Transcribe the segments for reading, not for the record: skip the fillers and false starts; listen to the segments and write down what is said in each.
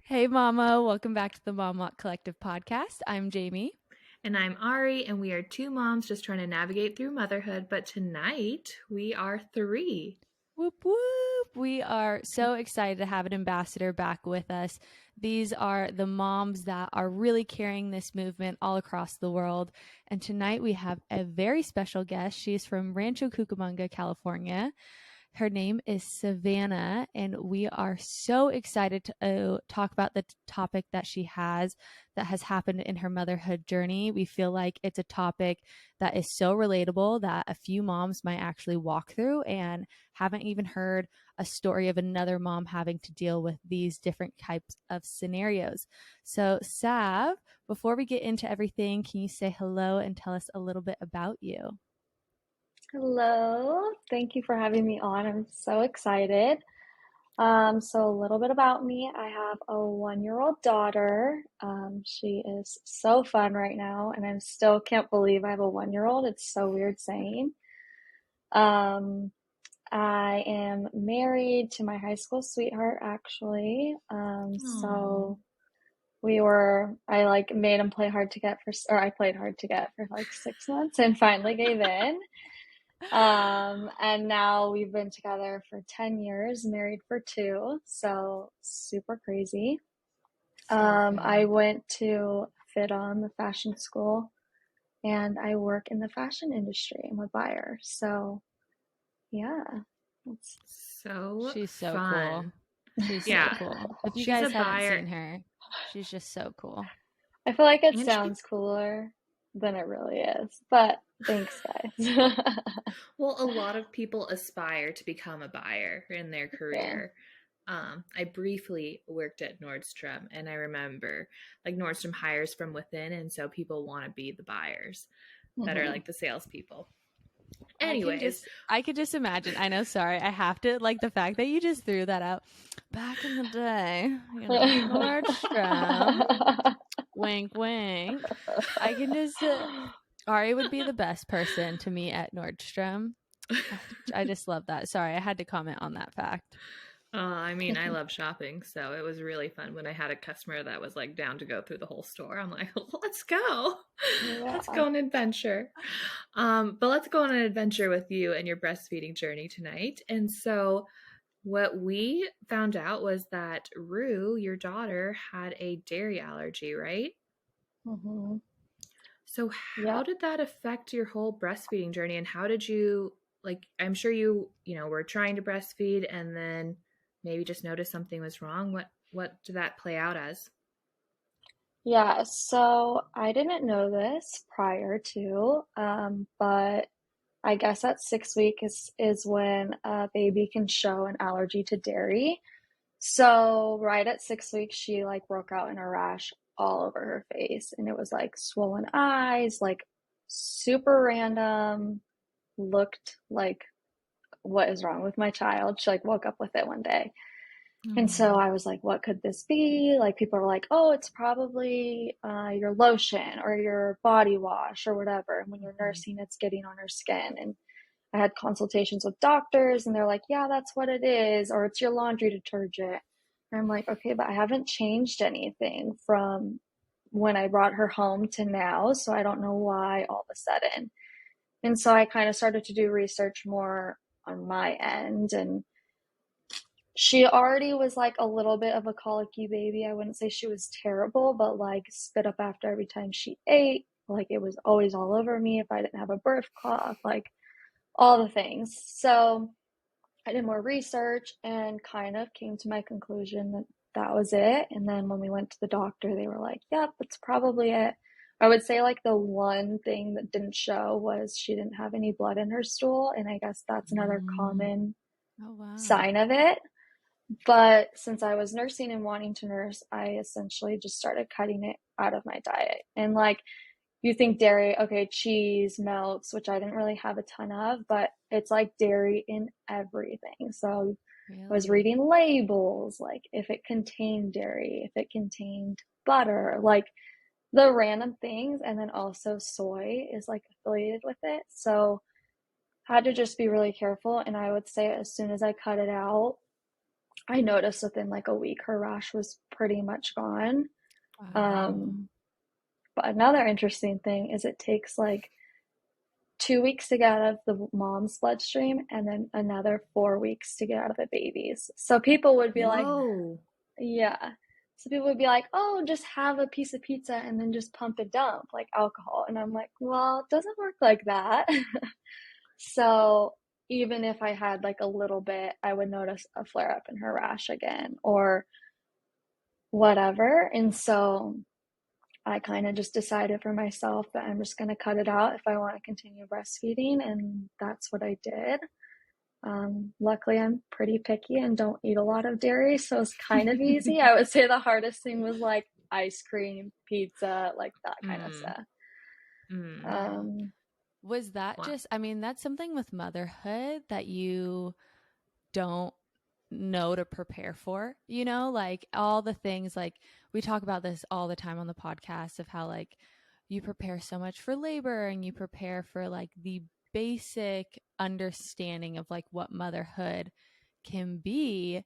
Hey, Mama. Welcome back to the Mom Walk Collective podcast. I'm Jamie. And I'm Ari, and we are two moms just trying to navigate through motherhood. But tonight we are three. Whoop, whoop. We are so excited to have an ambassador back with us. These are the moms that are really carrying this movement all across the world. And tonight we have a very special guest. She's from Rancho Cucamonga, California. Her name is Savannah, and we are so excited to talk about the topic that has happened in her motherhood journey. We feel like it's a topic that is so relatable that a few moms might actually walk through and haven't even heard a story of another mom having to deal with these different types of scenarios. So, Sav, before we get into everything, can you say hello and tell us a little bit about you? Hello, thank you for having me on. I'm so excited. So a little bit about me. I have a 1-year-old daughter. She is so fun right now, and I still can't believe I have a 1-year-old. It's so weird saying. Um, I am married to my high school sweetheart, actually. Aww. So I like made him play hard to get or I played hard to get for like 6 months and finally gave in. And now we've been together for 10 years, married for 2, so super crazy. So I good. went to Fit On, the fashion school, and I work in the fashion industry. I'm a buyer. So, yeah, it's So She's so cool. fun. She's so Yeah, cool. If you she's a guys haven't buyer. seen her, she's just so cool. I feel like it And she, sounds cooler than it really is, but thanks, guys. well, a lot of people aspire to become a buyer in their Yeah. career. I briefly worked at Nordstrom, and I remember like Nordstrom hires from within, and so people want to be the buyers that are Hmm. like the salespeople. I can Anyways, just I could just imagine. I know, sorry. I have to like the fact that you just threw that out. Back in the day, Nordstrom. Wink wink. I can just Ari would be the best person to meet at Nordstrom. I just love that. Sorry, I had to comment on that fact. I mean, I love shopping, so it was really fun when I had a customer that was like down to go through the whole store. I'm like, let's go. Let's Yeah. go on an adventure. But let's go on an adventure with you and your breastfeeding journey tonight. And so, what we found out was that Rue, your daughter, had a dairy allergy, right? Hmm. So, Yeah. how did that affect your whole breastfeeding journey? And how did you, like, I'm sure you were trying to breastfeed and then maybe just noticed something was wrong. What did that play out as? Yeah, so I didn't know this prior to, but I guess at 6 weeks is when a baby can show an allergy to dairy. So right at 6 weeks, she like broke out in a rash all over her face, and it was like swollen eyes, like super random, looked like what is wrong with my child? She like woke up with it one day. And so Oh. I was like, what could this be? Like, people are like, oh, it's probably your lotion or your body wash or whatever. And when you're Mhm. nursing, it's getting on her skin. And I had consultations with doctors, and they're like, yeah, that's what it is. Or it's your laundry detergent. And I'm like, okay, but I haven't changed anything from when I brought her home to now. So I don't know why all of a sudden. And so I kind of started to do research more on my end, and she already was like a little bit of a colicky baby. I wouldn't say she was terrible, but like spit up after every time she ate. Like it was always all over me if I didn't have a birth cloth, like all the things. So I did more research and kind of came to my conclusion that that was it. And then when we went to the doctor, they were like, yep, that's probably it. I would say like the one thing that didn't show was she didn't have any blood in her stool. And I guess that's another Mm. common Oh wow. sign of it. But since I was nursing and wanting to nurse, I essentially just started cutting it out of my diet. And like, you think dairy, okay, cheese, milks, which I didn't really have a ton of, but it's like dairy in everything. So I was Really? reading labels, like if it contained dairy, if it contained butter, like the random things. And then also soy is like affiliated with it. So I had to just be really careful. And I would say as soon as I cut it out, I noticed within like a week her rash was pretty much gone. Wow. But another interesting thing is it takes like 2 weeks to get out of the mom's bloodstream and then another 4 weeks to get out of the baby's. So people would be like, Whoa. yeah. So people would be like, oh, just have a piece of pizza and then just pump and dump like alcohol. And I'm like, well, it doesn't work like that. So even if I had like a little bit, I would notice a flare up in her rash again or whatever. And so I kind of just decided for myself that I'm just going to cut it out if I want to continue breastfeeding. And that's what I did. Luckily, I'm pretty picky and don't eat a lot of dairy, so it's kind of easy. I would say the hardest thing was like ice cream, pizza, like that kind of stuff. Was that Wow. just, I mean, that's something with motherhood that you don't know to prepare for, you know, like all the things, like we talk about this all the time on the podcast of how like you prepare so much for labor and you prepare for like the basic understanding of like what motherhood can be.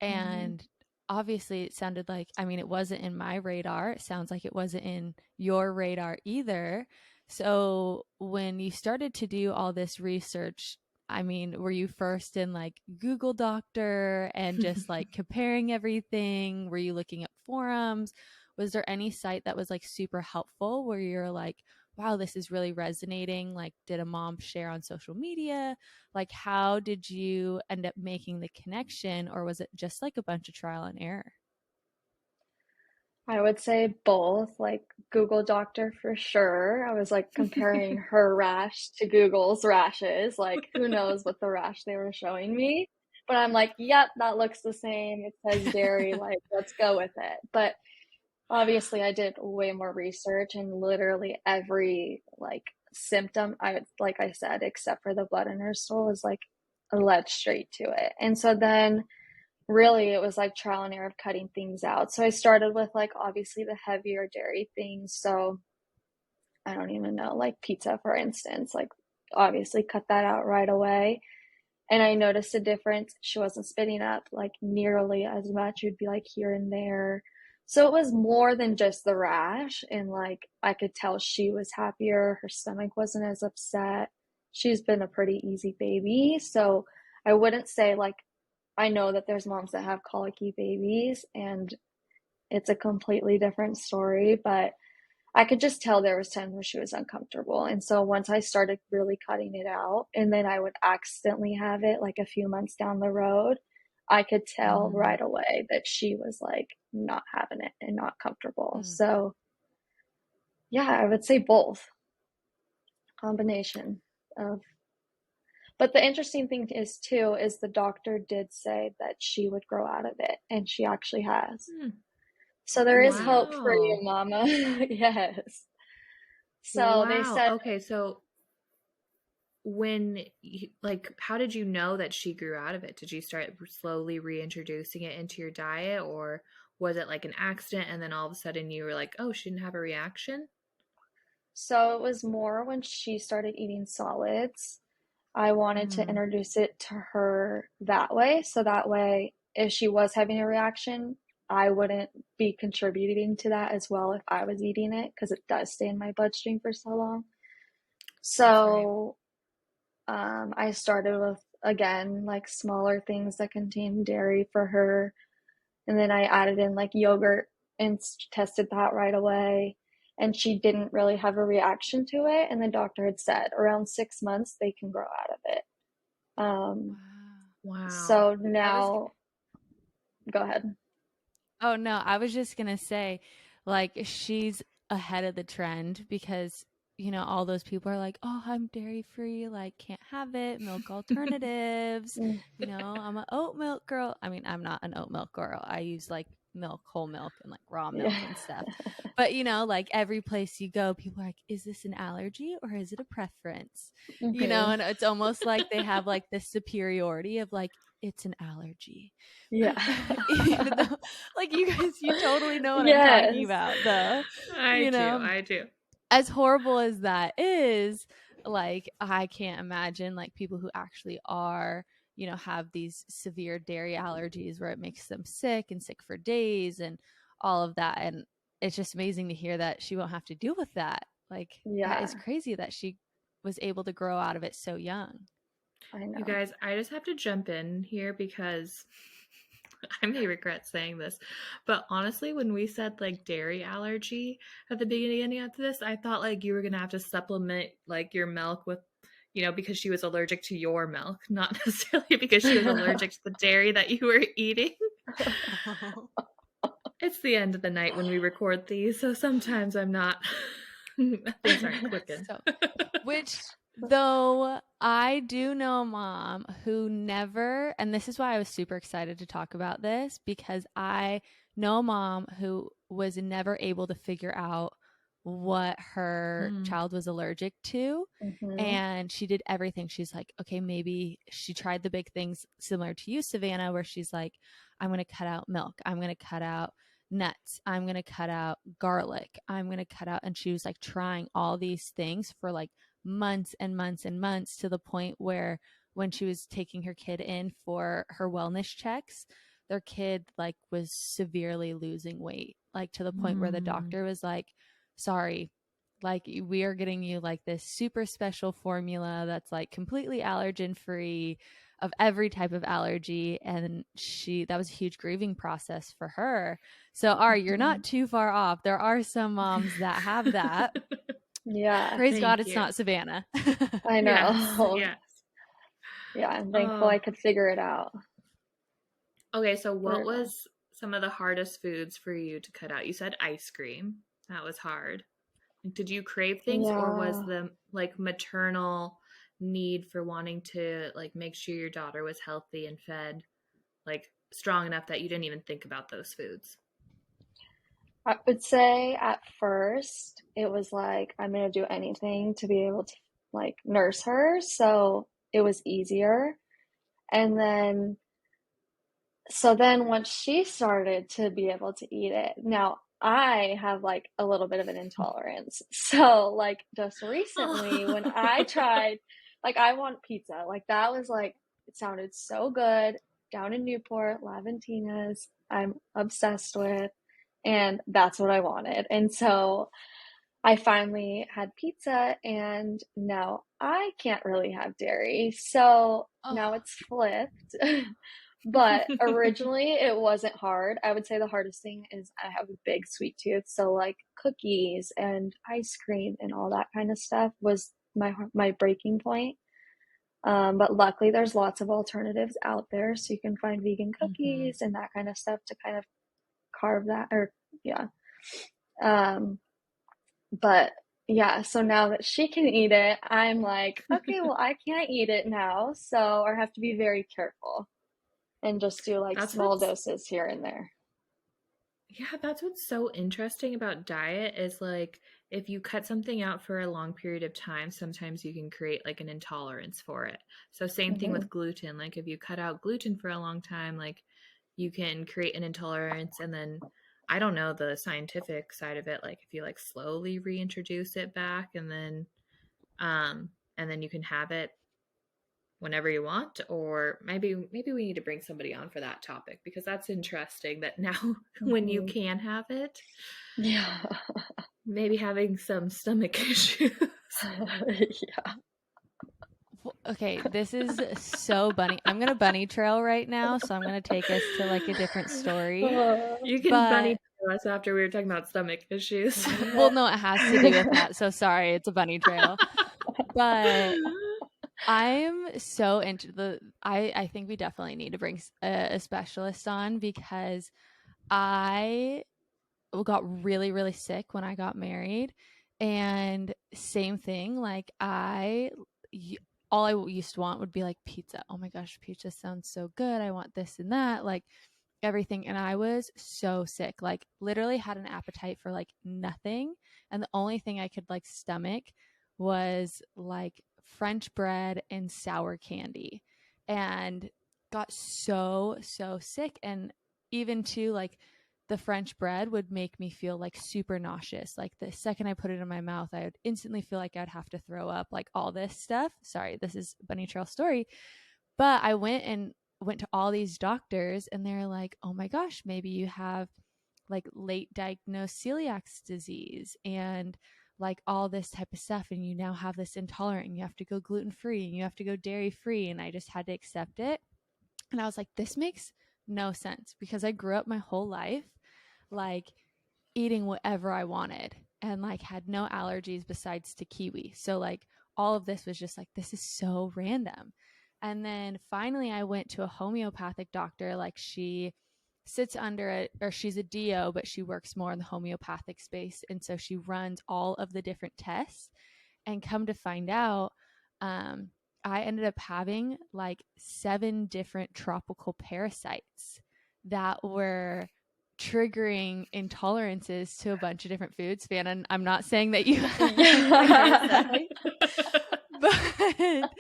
And obviously it sounded like, I mean, it wasn't in my radar. It sounds like it wasn't in your radar either. So when you started to do all this research, I mean, were you first in like Google Doctor and just like comparing everything? Were you looking at forums? Was there any site that was like super helpful where you're like, wow, this is really resonating? Like, did a mom share on social media? Like, how did you end up making the connection, or was it just like a bunch of trial and error? I would say both, like Google Doctor for sure. I was like comparing her rash to Google's rashes. Like, who knows what the rash they were showing me? But I'm like, yep, that looks the same. It says dairy, like, let's go with it. But obviously, I did way more research and literally every like symptom, like I said, except for the blood in her stool, was like led straight to it. And so then really it was like trial and error of cutting things out. So I started with like obviously the heavier dairy things. So I don't even know, like pizza, for instance, like obviously cut that out right away. And I noticed a difference. She wasn't spitting up like nearly as much. You'd be like here and there. So it was more than just the rash. And like I could tell she was happier. Her stomach wasn't as upset. She's been a pretty easy baby. So I wouldn't say like, I know that there's moms that have colicky babies and it's a completely different story, but I could just tell there was times where she was uncomfortable. And so once I started really cutting it out and then I would accidentally have it like a few months down the road, I could tell right away that she was like not having it and not comfortable. So yeah, I would say both. Combination of. But the interesting thing is too is the doctor did say that she would grow out of it, and she actually has. So there is hope for you, Wow. Mama. Yes. So they Wow. said, Okay, so when like how did you know that she grew out of it? Did you start slowly reintroducing it into your diet, or was it like an accident and then all of a sudden you were like, oh, she didn't have a reaction? so it was more when she started eating solids. I wanted to introduce it to her that way. So that way, if she was having a reaction, I wouldn't be contributing to that as well if I was eating it because it does stay in my bloodstream for so long. So I started with, again, like smaller things that contain dairy for her. And then I added in like yogurt and tested that right away. And she didn't really have a reaction to it. And the doctor had said around 6 months they can grow out of it. Wow. So now, go ahead. Oh no, I was just gonna say, like, she's ahead of the trend because, you know, all those people are like, oh, I'm dairy free, like, can't have it, milk alternatives, you know, I'm an oat milk girl. I mean, I'm not an oat milk girl. I use like milk, whole milk, and like raw milk Yeah. and stuff. But, you know, like every place you go, people are like, is this an allergy or is it a preference? You know, and it's almost like they have like this superiority of like, it's an allergy. Yeah. Even though, like, you guys, you totally know what I'm talking Yes. about, though. I do. As horrible as that is, like, I can't imagine like people who actually are, have these severe dairy allergies where it makes them sick and sick for days and all of that. And it's just amazing to hear that she won't have to deal with that. Like, that is Yeah, crazy that she was able to grow out of it so young. I You know. guys, I just have to jump in here because I may regret saying this, but honestly, when we said like dairy allergy at the beginning of this, I thought like you were gonna have to supplement like your milk with, because she was allergic to your milk, not necessarily because she was allergic to the dairy that you were eating. It's the end of the night when we record these, so sometimes I'm not. Things aren't clicking. Which, though, I do know a mom who never, and this is why I was super excited to talk about this, because I know a mom who was never able to figure out what her child was allergic to. And she did everything. She's like, okay, maybe she tried the big things similar to you, Savannah, where she's like, I'm going to cut out milk. I'm going to cut out nuts. I'm going to cut out garlic. I'm going to cut out. And she was like trying all these things for like months and months and months, to the point where when she was taking her kid in for her wellness checks, their kid like was severely losing weight, like to the point where the doctor was like, sorry, like we are getting you like this super special formula that's like completely allergen free of every type of allergy. And that was a huge grieving process for her. So Ari, you're not too far off. There are some moms that have that. Yeah, Praise God, Thank it's you. not Savannah. I Yes, know. yes. Yeah, I'm thankful I could figure it out. Okay, so what was some of the hardest foods for you to cut out? You said ice cream. That was hard. Like, did you crave things, or was Yeah. the like maternal need for wanting to like make sure your daughter was healthy and fed like strong enough that you didn't even think about those foods? I would say at first it was like I'm gonna do anything to be able to like nurse her, so it was easier. And then once she started to be able to eat it, now I have like a little bit of an intolerance. So like just recently when I tried, like I want pizza, like that was like it sounded so good down in Newport, Laventina's. I'm obsessed with, and that's what I wanted. And so I finally had pizza, and now I can't really have dairy. So now it's flipped. But originally it wasn't hard. I would say the hardest thing is I have a big sweet tooth. So like cookies and ice cream and all that kind of stuff was my breaking point. But luckily there's lots of alternatives out there. So you can find vegan cookies and that kind of stuff to kind of carve that, or yeah. But yeah, so now that she can eat it, I'm like, okay, well, I can't eat it now, so I have to be very careful and just do like That's small what's doses here and there. Yeah, that's what's so interesting about diet is like if you cut something out for a long period of time, sometimes you can create like an intolerance for it. So same thing Hmm. with gluten. Like if you cut out gluten for a long time, like you can create an intolerance, and then I don't know the scientific side of it, like if you like slowly reintroduce it back, and then you can have it whenever you want, or maybe we need to bring somebody on for that topic, because that's interesting that now when you Hmm. can have it, Yeah. maybe having some stomach issues. Yeah. Okay, this is so bunny. I'm gonna bunny trail right now, so I'm gonna take us to like a different story. You can bunny But trail us after we were talking about stomach issues. well, no, it has to do with that. So sorry, it's a bunny trail. But I'm so into I think we definitely need to bring a specialist on, because I got really, really sick when I got married. And same thing, like all I used to want would be like pizza. Oh my gosh, pizza sounds so good. I want this and that, like everything. And I was so sick, like literally had an appetite for like nothing. And the only thing I could like stomach was like French bread and sour candy. And got so sick. And even to like the French bread would make me feel like super nauseous. Like the second I put it in my mouth, I would instantly feel like I'd have to throw up, like all this stuff. Sorry, this is Bunny Trail story. But I went to all these doctors, and they're like, oh my gosh, maybe you have like late diagnosed celiac disease and like all this type of stuff, and you now have this intolerant, and you have to go gluten free, and you have to go dairy free. And I just had to accept it. And I was like, this makes no sense, because I grew up my whole life like eating whatever I wanted and like had no allergies besides to kiwi. So like all of this was just like, this is so random. And then finally I went to a homeopathic doctor. Like she sits under it, or she's a DO, but she works more in the homeopathic space. And so she runs all of the different tests, and come to find out, I ended up having like 7 different tropical parasites that were triggering intolerances to a bunch of different foods. Savannah, I'm not saying that you have but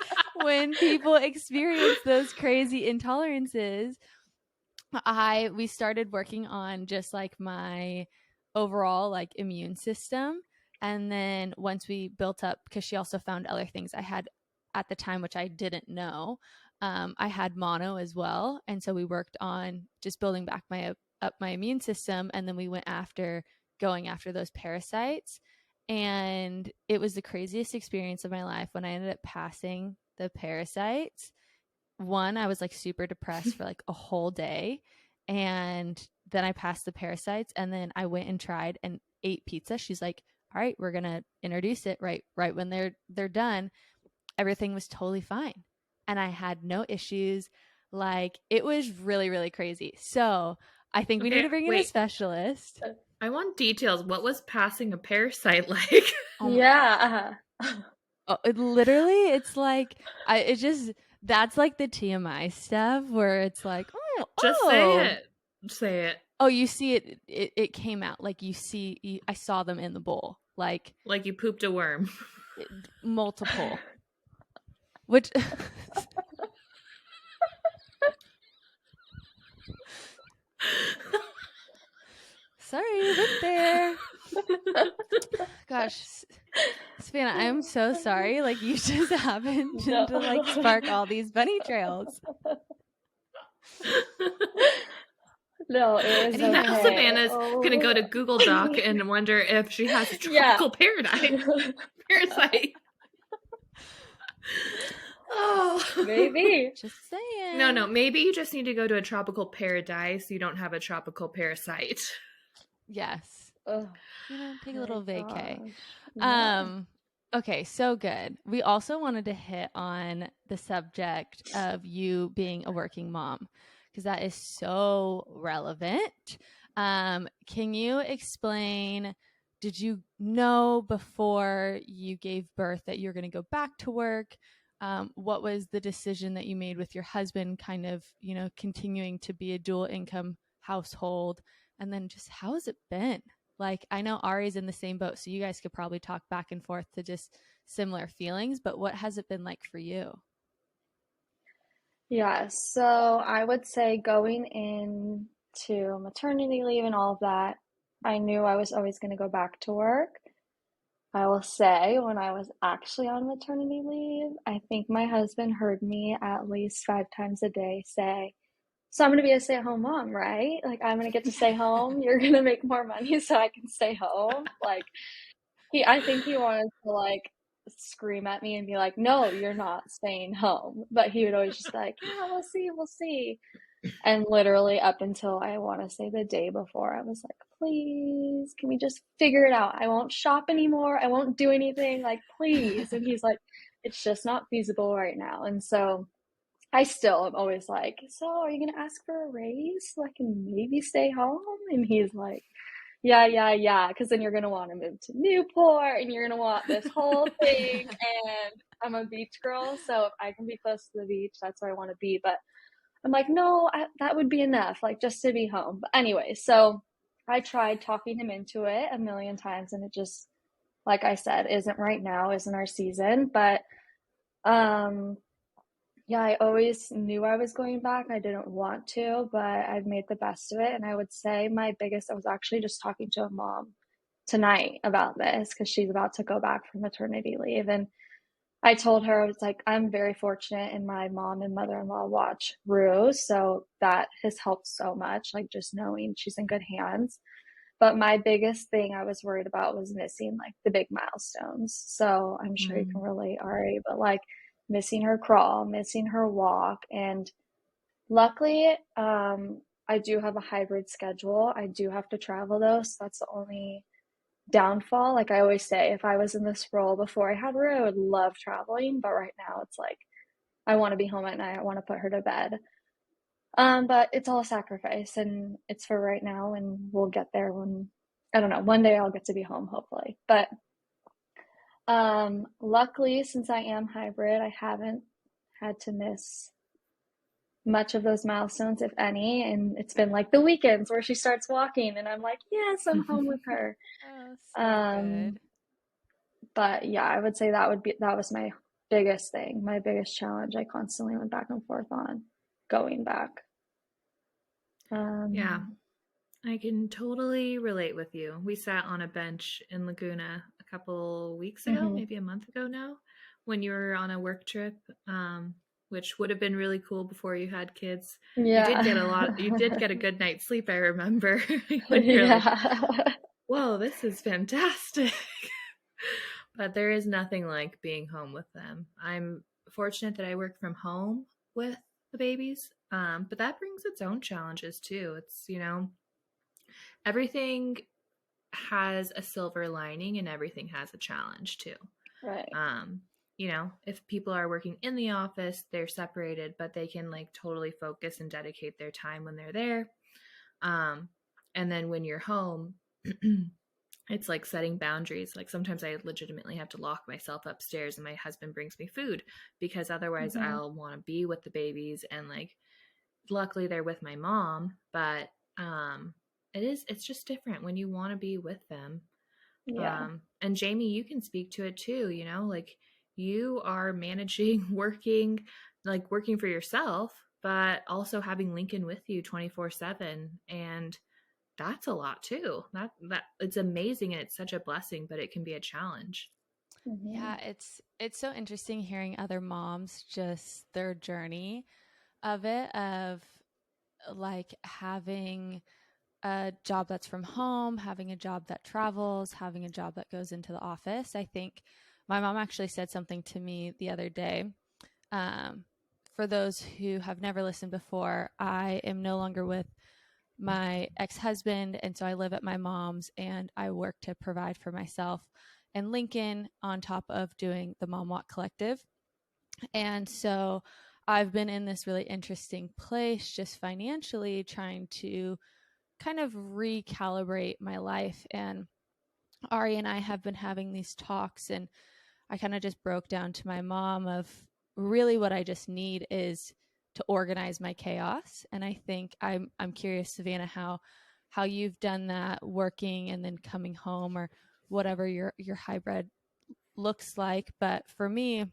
when people experience those crazy intolerances, we started working on just like my overall like immune system. And then once we built up, because she also found other things I had at the time, which I didn't know, I had mono as well. And so we worked on just building back up my immune system. And then we went after going after those parasites. And it was the craziest experience of my life when I ended up passing the parasites. One, I was like super depressed for like a whole day. And then I passed the parasites, and then I went and tried and ate pizza. She's like, all right, we're going to introduce it right when they're done. Everything was totally fine. And I had no issues. Like it was really, really crazy. So I think we need to bring in a specialist. I want details. What was passing a parasite like? Yeah. Literally, it's like, that's like the TMI stuff where it's like, just say it. Oh, you see it came out. Like I saw them in the bowl. Like you pooped a worm. Multiple. Which sorry, went there. Gosh, Savannah, I'm so sorry. Like you just happened to like spark all these bunny trails. No, it was okay. Now Savannah's gonna go to Google Doc and wonder if she has a tropical parasite. Oh, maybe. Just saying. No, maybe you just need to go to a tropical paradise. You don't have a tropical parasite. Yes. Take a little vacay. Yeah. Okay, so good. We also wanted to hit on the subject of you being a working mom, because that is so relevant. Can you explain, did you know before you gave birth that you're going to go back to work? What was the decision that you made with your husband, kind of, continuing to be a dual income household? And then just how has it been? Like, I know Ari's in the same boat, so you guys could probably talk back and forth to just similar feelings, but what has it been like for you? Yeah, so I would say going into maternity leave and all of that, I knew I was always going to go back to work. I will say, when I was actually on maternity leave, I think my husband heard me at least 5 times a day say, so I'm going to be a stay-at-home mom, right? Like, I'm going to get to stay home. You're going to make more money so I can stay home. Like, I think he wanted to like scream at me and be like, no, you're not staying home. But he would always just be like, yeah, we'll see. And literally up until I want to say the day before, I was like, please, can we just figure it out? I won't shop anymore. I won't do anything. Like, please. And he's like, it's just not feasible right now. And so I still am always like, so are you going to ask for a raise so I can maybe stay home? And he's like, yeah. Because then you're going to want to move to Newport and you're going to want this whole thing. And I'm a beach girl. So if I can be close to the beach, that's where I want to be. But I'm like, no, that would be enough, like just to be home. But anyway, so I tried talking him into it a million times, and it just, like I said, isn't right now, isn't our season. But yeah, I always knew I was going back. I didn't want to, but I've made the best of it. And I would say I was actually just talking to a mom tonight about this, because she's about to go back from maternity leave. And I told her, I was like, I'm very fortunate and my mom and mother-in-law watch Rue, so that has helped so much, like just knowing she's in good hands. But my biggest thing I was worried about was missing like the big milestones. So I'm sure you can Mm. relate, Ari, but like missing her crawl, missing her walk. And luckily, I do have a hybrid schedule. I do have to travel though, so that's the only downfall. Like I always say, if I was in this role before I had Rue, I would love traveling, but right now it's like I want to be home at night. I want to put her to bed. But it's all a sacrifice and it's for right now and we'll get there when I don't know, one day I'll get to be home hopefully. But luckily since I am hybrid, I haven't had to miss much of those milestones, if any, and it's been like the weekends where she starts walking and I'm like, yes, I'm home with her. Oh, so Um, good. but yeah, I would say that was my biggest thing, my biggest challenge I constantly went back and forth on going back. Yeah, Um, I can totally relate with you. We sat on a bench in Laguna a couple weeks ago, mhm. maybe a month ago now, when you were on a work trip, which would have been really cool before you had kids. You did Yeah. get a good night's sleep, I remember, when you're like, Yeah. whoa, this is fantastic. But there is nothing like being home with them. I'm fortunate that I work from home with the babies, but that brings its own challenges too. It's, everything has a silver lining and everything has a challenge too. Right. Um, if people are working in the office, they're separated, but they can like totally focus and dedicate their time when they're there. Um, and then when you're home, it's like setting boundaries. Like sometimes I legitimately have to lock myself upstairs and my husband brings me food because otherwise Mhm. I'll want to be with the babies. And like luckily they're with my mom, but it's just different when you want to be with them. Yeah. And Jamie, you can speak to it too, like you are managing working for yourself, but also having Lincoln with you 24/7, and that's a lot too. That it's amazing and it's such a blessing, but it can be a challenge. Mhm. Yeah, it's so interesting hearing other moms just their journey of it, of like having a job that's from home, having a job that travels, having a job that goes into the office. I think my mom actually said something to me the other day. Um, for those who have never listened before, I am no longer with my ex husband. And so I live at my mom's and I work to provide for myself and Lincoln on top of doing the Mom Walk Collective. And so I've been in this really interesting place just financially trying to kind of recalibrate my life. And Ari and I have been having these talks, and I kind of just broke down to my mom of really what I just need is to organize my chaos. And I think I'm curious, Savannah, how you've done that working and then coming home or whatever your hybrid looks like. But for me,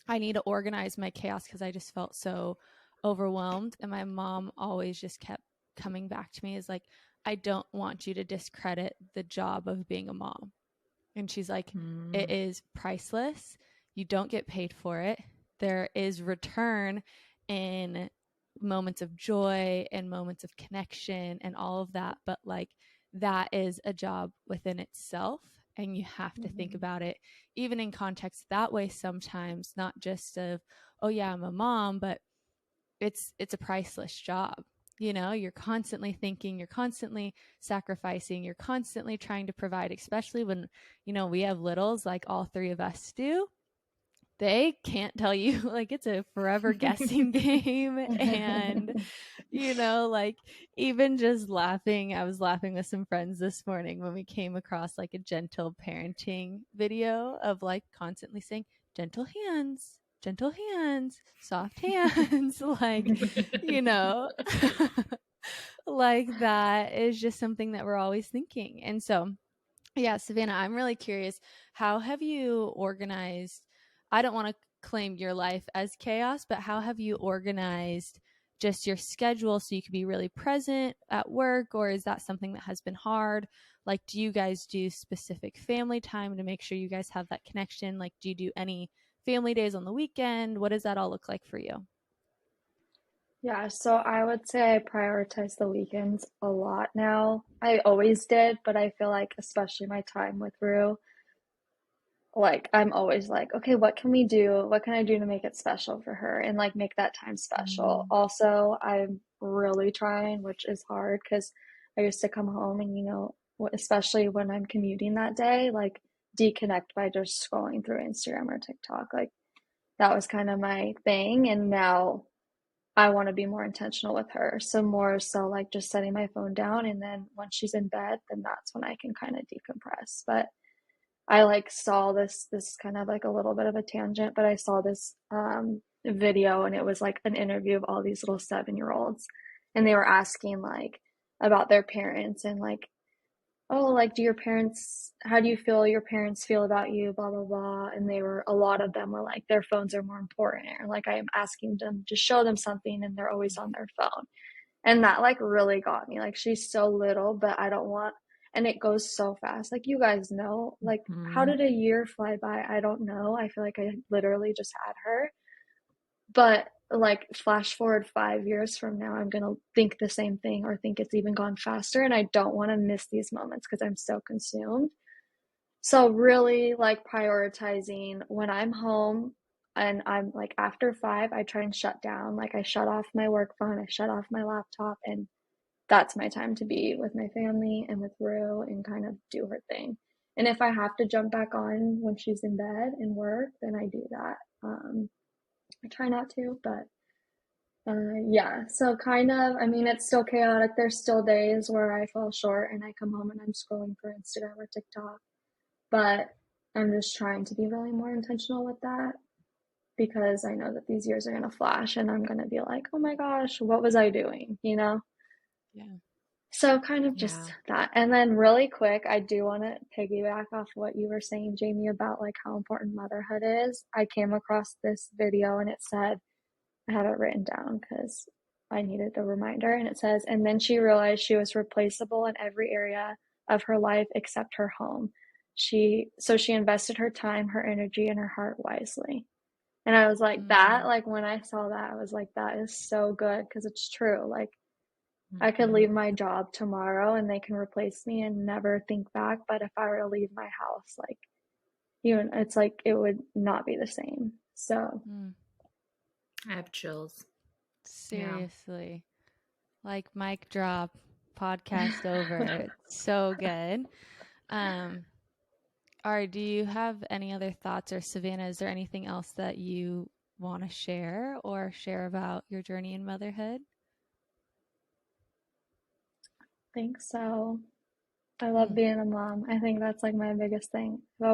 I need to organize my chaos because I just felt so overwhelmed. And my mom always just kept coming back to me as like, I don't want you to discredit the job of being a mom. And she's like, it Mm. is priceless. You don't get paid for it. There is return in moments of joy and moments of connection and all of that. But like, that is a job within itself. And you have to think Mhm. about it even in context that way sometimes, not just of, oh yeah, I'm a mom, but it's a priceless job. You're constantly thinking, you're constantly sacrificing, you're constantly trying to provide, especially when we have littles like all three of us do. They can't tell you, like, it's a forever guessing game. And like, even just laughing, I was laughing with some friends this morning when we came across like a gentle parenting video of like constantly saying gentle hands, soft hands, like, you know like, that is just something that we're always thinking. And so, yeah, Savannah, I'm really curious, how have you organized? I don't want to claim your life as chaos, but how have you organized just your schedule so you can be really present at work? Or is that something that has been hard? Like, do you guys do specific family time to make sure you guys have that connection? Like, do you do any family days on the weekend? What does that all look like for you? Yeah, so I would say I prioritize the weekends a lot now. I always did, but I feel like especially my time with Rue, like I'm always like, okay, what can we do? What can I do to make it special for her and like make that time special? Mm. Also, I'm really trying, which is hard because I used to come home and especially when I'm commuting that day, like deconnect by just scrolling through Instagram or TikTok. Like that was kind of my thing, and now I want to be more intentional with her. So more so like just setting my phone down, and then when she's in bed, then that's when I can kind of decompress. But I like saw this kind of like a little bit of a tangent, but I saw this video, and it was like an interview of all these little 7-year-olds, and they were asking like about their parents and like, oh, like how do you feel your parents feel about you, blah blah blah. And a lot of them were like their phones are more important, or like I am asking them to show them something and they're always on their phone. And that like really got me. Like she's so little, but I don't want, and it goes so fast. Like you guys know, like how Mhm. did a year fly by? I don't know. I feel like I literally just had her. But like flash forward 5 years from now, I'm gonna think the same thing or think it's even gone faster. And I don't want to miss these moments because I'm so consumed. So really like prioritizing when I'm home, and I'm like after 5, I try and shut down. Like I shut off my work phone, I shut off my laptop, and that's my time to be with my family and with Rue and kind of do her thing. And if I have to jump back on when she's in bed and work, then I do that. I try not to, but yeah. So kind of, I mean, it's still chaotic. There's still days where I fall short and I come home and I'm scrolling through Instagram or TikTok, but I'm just trying to be really more intentional with that because I know that these years are going to flash and I'm going to be like, oh my gosh, what was I doing? You know? Yeah. So kind of Yeah. just that. And then really quick, I do want to piggyback off what you were saying, Jamie, about like how important motherhood is. I came across this video and it said, I have it written down because I needed a reminder. And it says, and then she realized she was replaceable in every area of her life except her home. So she invested her time, her energy, and her heart wisely. And I was like, that, Mm. like when I saw that, I was like, that is so good because it's true. Like I could Mhm. leave my job tomorrow and they can replace me and never think back. But if I were to leave my house, like, it's like it would not be the same. So, Mm. I have chills. Yeah. Seriously. Like mic drop, podcast over. It's so good. Um, Ari, do you have any other thoughts, or Savannah, is there anything else that you want to share or share about your journey in motherhood? I think so. I love Mm. being a mom. I think that's like my biggest thing. I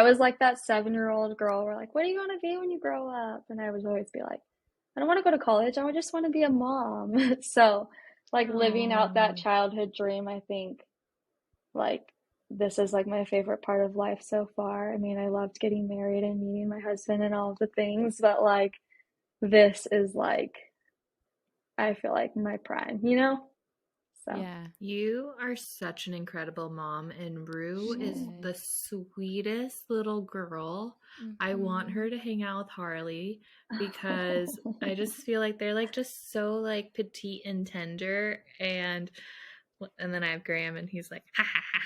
was like that 7-year-old girl where like, what do you want to be when you grow up? And I would always be like, I don't want to go to college. I just want to be a mom. So, like living out that Oh. childhood dream, I think like this is like my favorite part of life so far. I mean, I loved getting married and meeting my husband and all of the things, but like this is like I feel like my prime, you know? So, Yeah, You are such an incredible mom, and Rue she is oh. the is. sweetest little girl. I want Mm-hmm. her to hang out with Harley because I just feel like they're like just so like petite and tender, and then I have Graham and he's like ha ha ha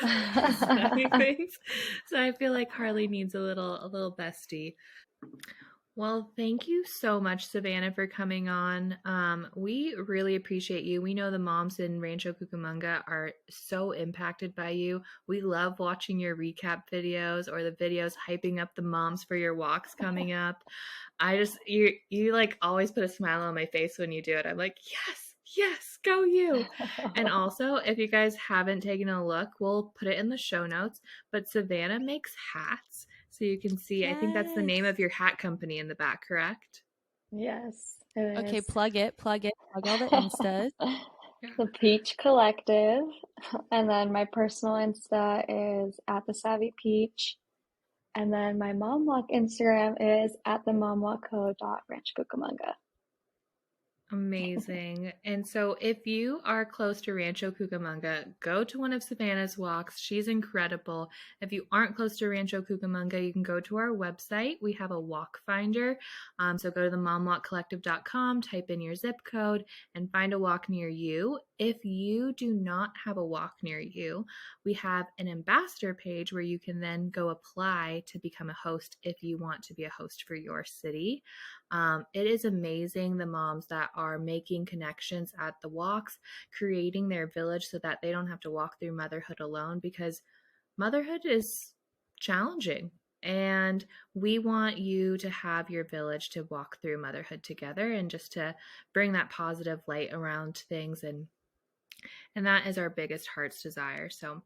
ha smelling things. So I feel like Harley needs a little bestie. Well, thank you so much, Savannah, for coming on. We really appreciate you. We know the moms in Rancho Cucamonga are so impacted by you. We love watching your recap videos or the videos hyping up the moms for your walks coming up. You like always put a smile on my face when you do it. I'm like, yes, yes, go you. And also, if you guys haven't taken a look, we'll put it in the show notes. But Savannah makes hats. So you can see, I think that's the name Yes. of your hat company in the back, correct? Yes, it Okay, is. plug it, plug all the Instas. Yeah. The Peach Collective. And then my personal Insta is at the Savvy Peach. And then my mom walk Instagram is at the momwalkco.ranchcucamonga. Amazing. And so if you are close to Rancho Cucamonga, go to one of Savannah's walks. She's incredible. If you aren't close to Rancho Cucamonga, you can go to our website. We have a walk finder. So go to the momwalkcollective.com, type in your zip code, and find a walk near you. If you do not have a walk near you, we have an ambassador page where you can then go apply to become a host if you want to be a host for your city. It is amazing the moms that are making connections at the walks, creating their village so that they don't have to walk through motherhood alone, because motherhood is challenging. And we want you to have your village to walk through motherhood together and just to bring that positive light around things. And that is our biggest heart's desire. So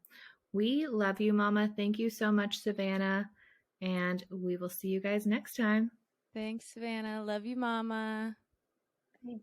we love you, Mama. Thank you so much, Savannah. And we will see you guys next time. Thanks, Savannah. Love you, Mama. Thank